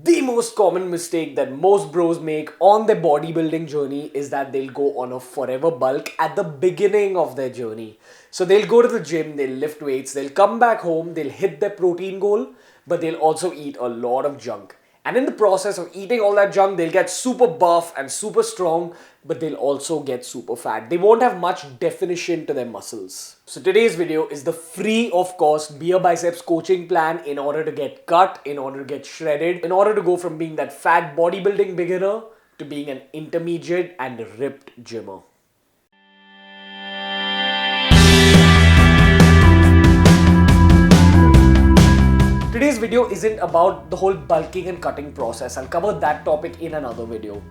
The most common mistake that most bros make on their bodybuilding journey is that they'll go on a forever bulk at the beginning of their journey. So they'll go to the gym, they'll lift weights, they'll come back home, they'll hit their protein goal, but they'll also eat a lot of junk. And in the process of eating all that junk, they'll get super buff and super strong, but they'll also get super fat. They won't have much definition to their muscles. So today's video is the free of cost BeerBiceps coaching plan in order to get cut, in order to get shredded, in order to go from being that fat bodybuilding beginner to being an intermediate and ripped gymmer. Today's video isn't about the whole bulking and cutting process. I'll cover that topic in another video.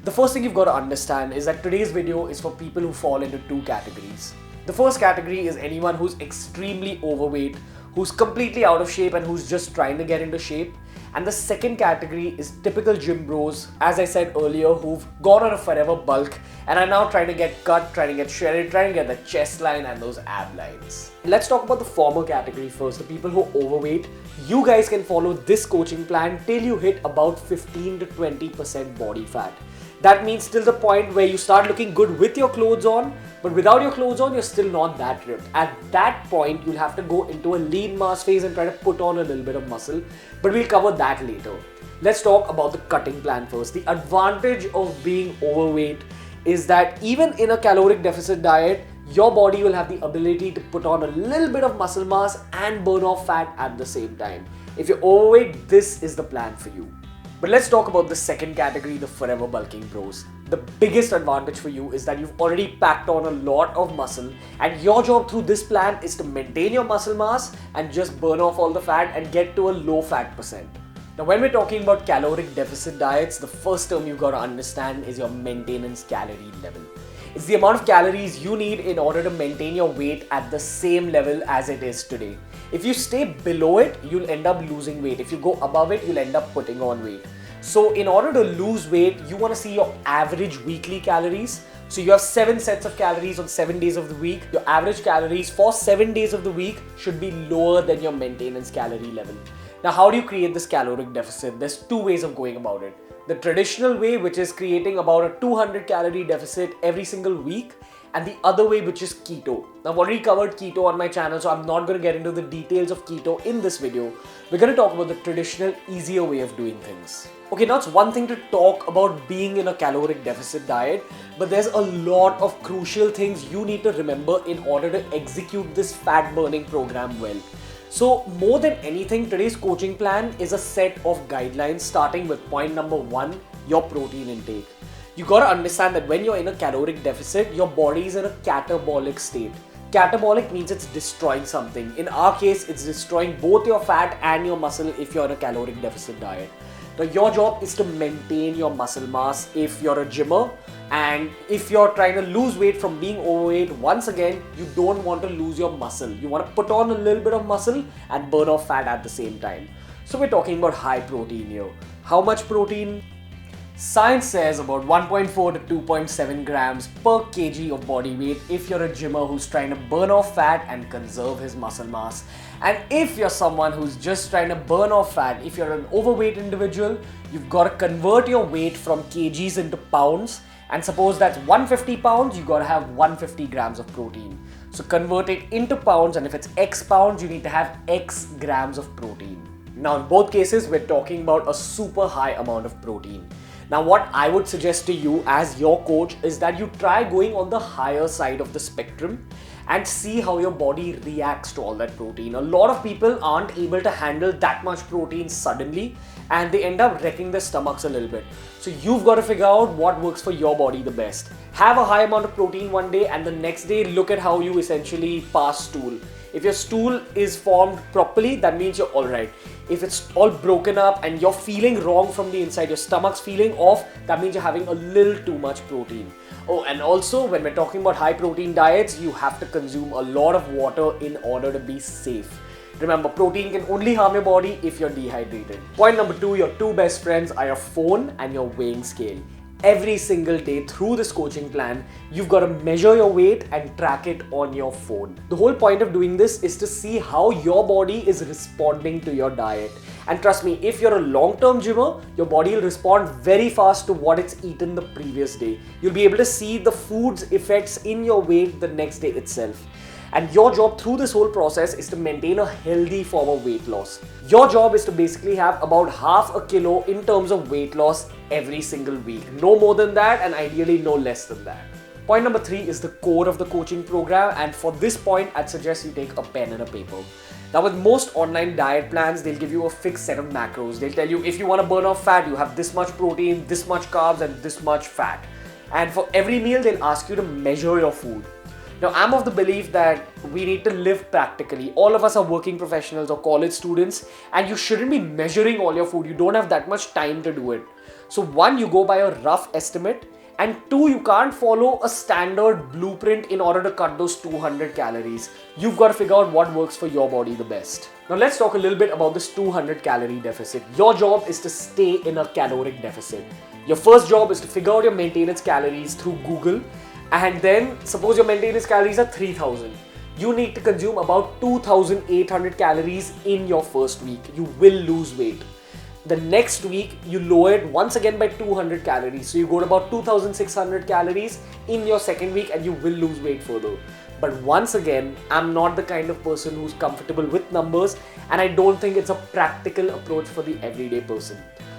The first thing you've got to understand is that today's video is for people who fall into two categories. The first category is anyone who's extremely overweight, who's completely out of shape and who's just trying to get into shape. And the second category is typical gym bros, as I said earlier, who've gone on a forever bulk and are now trying to get cut, trying to get shredded, trying to get the chest line and those ab lines. Let's talk about the former category first, the people who are overweight. You guys can follow this coaching plan till you hit about 15 to 20% body fat. That means till the point where you start looking good with your clothes on, but without your clothes on, you're still not that ripped. At that point, you'll have to go into a lean mass phase and try to put on a little bit of muscle, but we'll cover that later. Let's talk about the cutting plan first. The advantage of being overweight is that even in a caloric deficit diet, your body will have the ability to put on a little bit of muscle mass and burn off fat at the same time. If you're overweight, this is the plan for you. But let's talk about the second category, the forever bulking bros. The biggest advantage for you is that you've already packed on a lot of muscle, and your job through this plan is to maintain your muscle mass and just burn off all the fat and get to a low fat percent. Now, when we're talking about caloric deficit diets, the first term you've got to understand is your maintenance calorie level. It's the amount of calories you need in order to maintain your weight at the same level as it is today. If you stay below it, you'll end up losing weight. If you go above it, you'll end up putting on weight. So in order to lose weight, you want to see your average weekly calories. So you have 7 sets of calories on 7 days of the week. Your average calories for 7 days of the week should be lower than your maintenance calorie level. Now, how do you create this caloric deficit? There's 2 ways of going about it. The traditional way, which is creating about a 200 calorie deficit every single week, and the other way, which is keto. Now, I've already covered keto on my channel, so I'm not going to get into the details of keto in this video. We're going to talk about the traditional, easier way of doing things. Okay, now it's one thing to talk about being in a caloric deficit diet, but there's a lot of crucial things you need to remember in order to execute this fat burning program well. So more than anything, today's coaching plan is a set of guidelines starting with point number 1, your protein intake. You gotta understand that when you're in a caloric deficit, your body is in a catabolic state. Catabolic means it's destroying something. In our case, it's destroying both your fat and your muscle if you're in a caloric deficit diet. Now, your job is to maintain your muscle mass if you're a gymmer, and if you're trying to lose weight from being overweight, once again, you don't want to lose your muscle. You want to put on a little bit of muscle and burn off fat at the same time. So we're talking about high protein here. How much protein? Science says about 1.4 to 2.7 grams per kg of body weight if you're a gymmer who's trying to burn off fat and conserve his muscle mass. And if you're someone who's just trying to burn off fat, if you're an overweight individual, you've got to convert your weight from kgs into pounds. And suppose that's 150 pounds, you've got to have 150 grams of protein. So convert it into pounds, and if it's X pounds, you need to have X grams of protein. Now, in both cases, we're talking about a super high amount of protein. Now, what I would suggest to you as your coach is that you try going on the higher side of the spectrum and see how your body reacts to all that protein. A lot of people aren't able to handle that much protein suddenly, and they end up wrecking their stomachs a little bit. So you've got to figure out what works for your body the best. Have a high amount of protein one day, and the next day look at how you essentially pass stool. If your stool is formed properly, that means you're alright. If it's all broken up and you're feeling wrong from the inside, your stomach's feeling off, that means you're having a little too much protein. Oh, and also when we're talking about high protein diets, you have to consume a lot of water in order to be safe. Remember, protein can only harm your body if you're dehydrated. Point number 2, your 2 best friends are your phone and your weighing scale. every single day through this coaching plan, you've got to measure your weight and track it on your phone. The whole point of doing this is to see how your body is responding to your diet. And trust me, if you're a long-term gymmer, your body will respond very fast to what it's eaten the previous day. You'll be able to see the food's effects in your weight the next day itself. And your job through this whole process is to maintain a healthy form of weight loss. Your job is to basically have about half a kilo in terms of weight loss every single week. No more than that, and ideally no less than that. Point number 3 is the core of the coaching program, and for this point, I'd suggest you take a pen and a paper. Now with most online diet plans, they'll give you a fixed set of macros. They'll tell you if you want to burn off fat, you have this much protein, this much carbs and this much fat. And for every meal, they'll ask you to measure your food. Now I'm of the belief that we need to live practically. All of us are working professionals or college students, and you shouldn't be measuring all your food. You don't have that much time to do it. So 1, you go by a rough estimate, and 2, you can't follow a standard blueprint in order to cut those 200 calories. You've got to figure out what works for your body the best. Now let's talk a little bit about this 200 calorie deficit. Your job is to stay in a caloric deficit. Your first job is to figure out your maintenance calories through Google, and then suppose your maintenance calories are 3000. You need to consume about 2800 calories in your first week. You will lose weight. The next week, you lower it once again by 200 calories. So you go to about 2600 calories in your second week, and you will lose weight further. But once again, I'm not the kind of person who's comfortable with numbers, and I don't think it's a practical approach for the everyday person.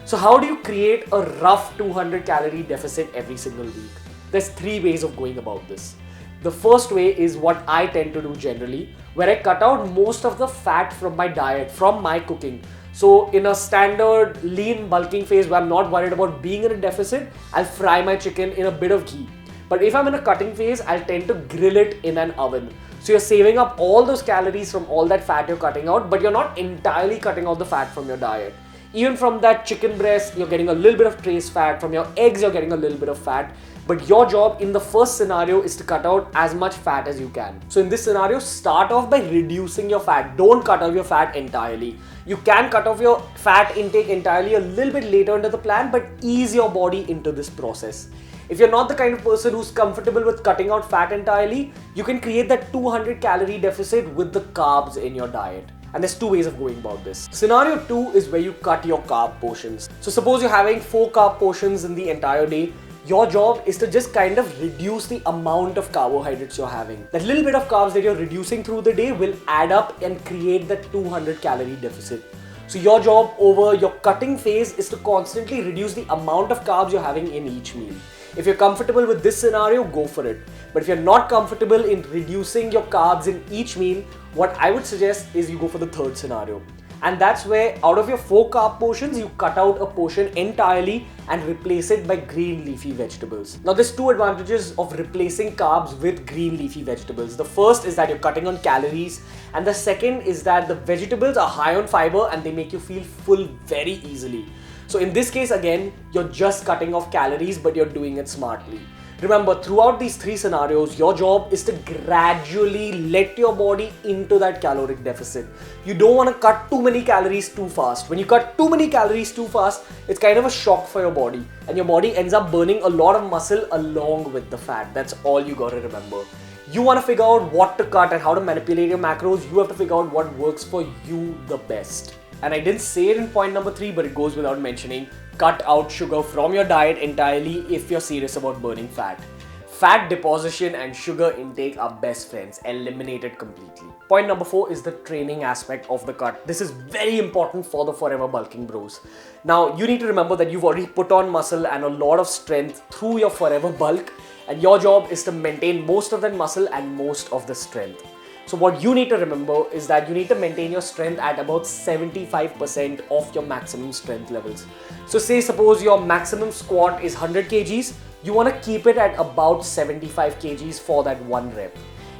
So how do you create a rough 200 calorie deficit every single week? There's 3 ways of going about this. The first way is what I tend to do generally, where I cut out most of the fat from my diet, from my cooking. So in a standard lean bulking phase where I'm not worried about being in a deficit, I'll fry my chicken in a bit of ghee. But if I'm in a cutting phase, I'll tend to grill it in an oven. So you're saving up all those calories from all that fat you're cutting out, but you're not entirely cutting out the fat from your diet. Even from that chicken breast, you're getting a little bit of trace fat. From your eggs, you're getting a little bit of fat. But your job in the first scenario is to cut out as much fat as you can. So in this scenario, start off by reducing your fat. Don't cut off your fat entirely. You can cut off your fat intake entirely a little bit later into the plan, but ease your body into this process. If you're not the kind of person who's comfortable with cutting out fat entirely, you can create that 200 calorie deficit with the carbs in your diet. And there's 2 ways of going about this. Scenario 2 is where you cut your carb portions. So suppose you're having 4 carb portions in the entire day. Your job is to just kind of reduce the amount of carbohydrates you're having. That little bit of carbs that you're reducing through the day will add up and create that 200 calorie deficit. So your job over your cutting phase is to constantly reduce the amount of carbs you're having in each meal. If you're comfortable with this scenario, go for it. But if you're not comfortable in reducing your carbs in each meal, what I would suggest is you go for the third scenario. And that's where out of your 4 carb portions, you cut out a portion entirely and replace it by green leafy vegetables. Now there's 2 advantages of replacing carbs with green leafy vegetables. The first is that you're cutting on calories, and the second is that the vegetables are high on fiber and they make you feel full very easily. So in this case again, you're just cutting off calories, but you're doing it smartly. Remember, throughout these 3 scenarios, your job is to gradually let your body into that caloric deficit. You don't want to cut too many calories too fast. When you cut too many calories too fast, it's kind of a shock for your body, and your body ends up burning a lot of muscle along with the fat. That's all you got to remember. You want to figure out what to cut and how to manipulate your macros. You have to figure out what works for you the best. And I didn't say it in point number 3, but it goes without mentioning. Cut out sugar from your diet entirely if you're serious about burning fat. Fat deposition and sugar intake are best friends. Eliminate it completely. Point number 4 is the training aspect of the cut. This is very important for the forever bulking bros. Now, you need to remember that you've already put on muscle and a lot of strength through your forever bulk, and your job is to maintain most of that muscle and most of the strength. So what you need to remember is that you need to maintain your strength at about 75% of your maximum strength levels. So suppose your maximum squat is 100 kgs, you want to keep it at about 75 kgs for that 1 rep.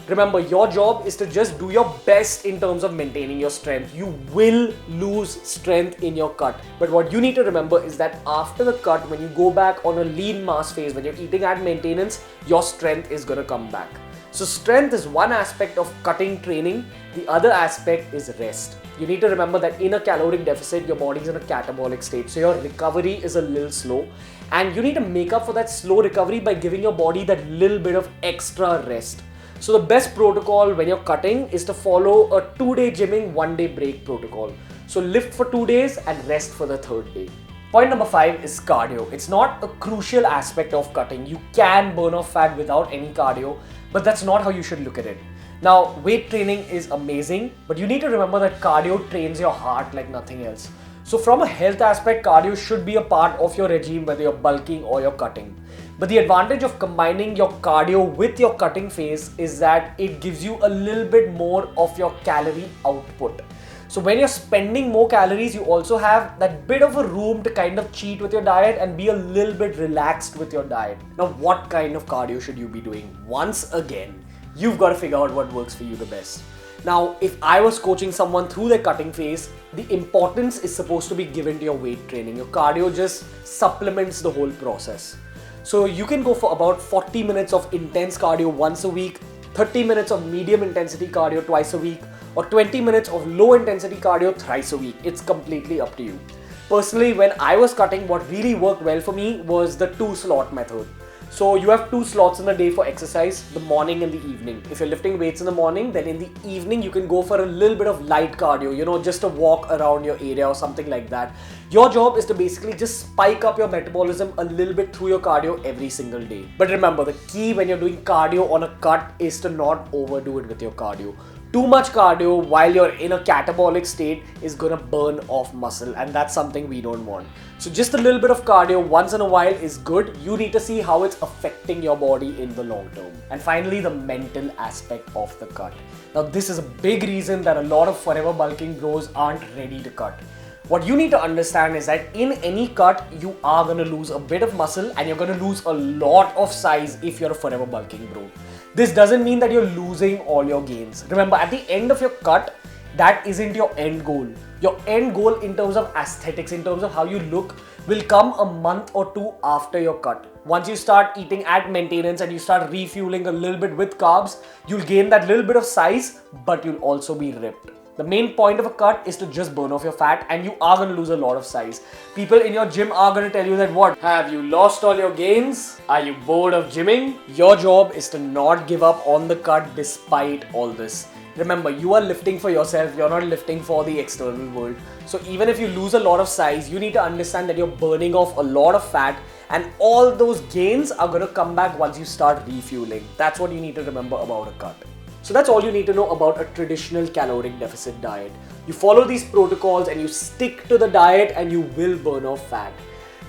Remember, your job is to just do your best in terms of maintaining your strength. You will lose strength in your cut. But what you need to remember is that after the cut, when you go back on a lean mass phase, when you're eating at maintenance, your strength is going to come back. So strength is one aspect of cutting training. The other aspect is rest. You need to remember that in a caloric deficit, your body is in a catabolic state. So your recovery is a little slow, and you need to make up for that slow recovery by giving your body that little bit of extra rest. So the best protocol when you're cutting is to follow a 2-day gymming, 1-day break protocol. So lift for 2 days and rest for the 3rd day. Point number 5 is cardio. It's not a crucial aspect of cutting. You can burn off fat without any cardio, but that's not how you should look at it. Now, weight training is amazing, but you need to remember that cardio trains your heart like nothing else. So from a health aspect, cardio should be a part of your regime, whether you're bulking or you're cutting. But the advantage of combining your cardio with your cutting phase is that it gives you a little bit more of your calorie output. So when you're spending more calories, you also have that bit of a room to kind of cheat with your diet and be a little bit relaxed with your diet. Now, what kind of cardio should you be doing? Once again, you've got to figure out what works for you the best. Now, if I was coaching someone through their cutting phase, the importance is supposed to be given to your weight training. Your cardio just supplements the whole process. So you can go for about 40 minutes of intense cardio once a week, 30 minutes of medium intensity cardio twice a week, or 20 minutes of low intensity cardio thrice a week. It's completely up to you. Personally, when I was cutting, what really worked well for me was the 2-slot method. So you have 2 slots in a day for exercise, the morning and the evening. If you're lifting weights in the morning, then in the evening you can go for a little bit of light cardio, just a walk around your area or something like that. Your job is to basically just spike up your metabolism a little bit through your cardio every single day. But remember, the key when you're doing cardio on a cut is to not overdo it with your cardio. Too much cardio while you're in a catabolic state is gonna burn off muscle, and that's something we don't want. So just a little bit of cardio once in a while is good. You need to see how it's affecting your body in the long term. And finally, the mental aspect of the cut. Now, this is a big reason that a lot of forever bulking bros aren't ready to cut. What you need to understand is that in any cut, you are gonna lose a bit of muscle and you're gonna lose a lot of size if you're a forever bulking bro. This doesn't mean that you're losing all your gains. Remember, at the end of your cut, that isn't your end goal. Your end goal in terms of aesthetics, in terms of how you look, will come a month or 2 after your cut. Once you start eating at maintenance and you start refueling a little bit with carbs, you'll gain that little bit of size, but you'll also be ripped. The main point of a cut is to just burn off your fat, and you are going to lose a lot of size. People in your gym are going to tell you that, what? Have you lost all your gains? Are you bored of gymming? Your job is to not give up on the cut despite all this. Remember, you are lifting for yourself, you're not lifting for the external world. So even if you lose a lot of size, you need to understand that you're burning off a lot of fat, and all those gains are going to come back once you start refueling. That's what you need to remember about a cut. So that's all you need to know about a traditional caloric deficit diet. You follow these protocols and you stick to the diet and you will burn off fat.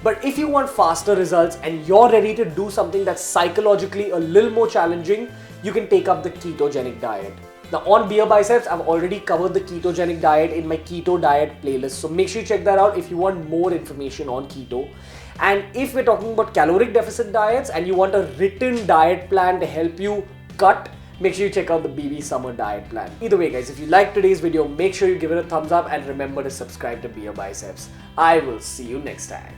But if you want faster results and you're ready to do something that's psychologically a little more challenging, you can take up the ketogenic diet. Now on BeerBiceps, I've already covered the ketogenic diet in my keto diet playlist. So make sure you check that out if you want more information on keto. And if we're talking about caloric deficit diets and you want a written diet plan to help you cut, make sure you check out the BB Summer Diet Plan. Either way guys, if you liked today's video, make sure you give it a thumbs up and remember to subscribe to BeerBiceps. I will see you next time.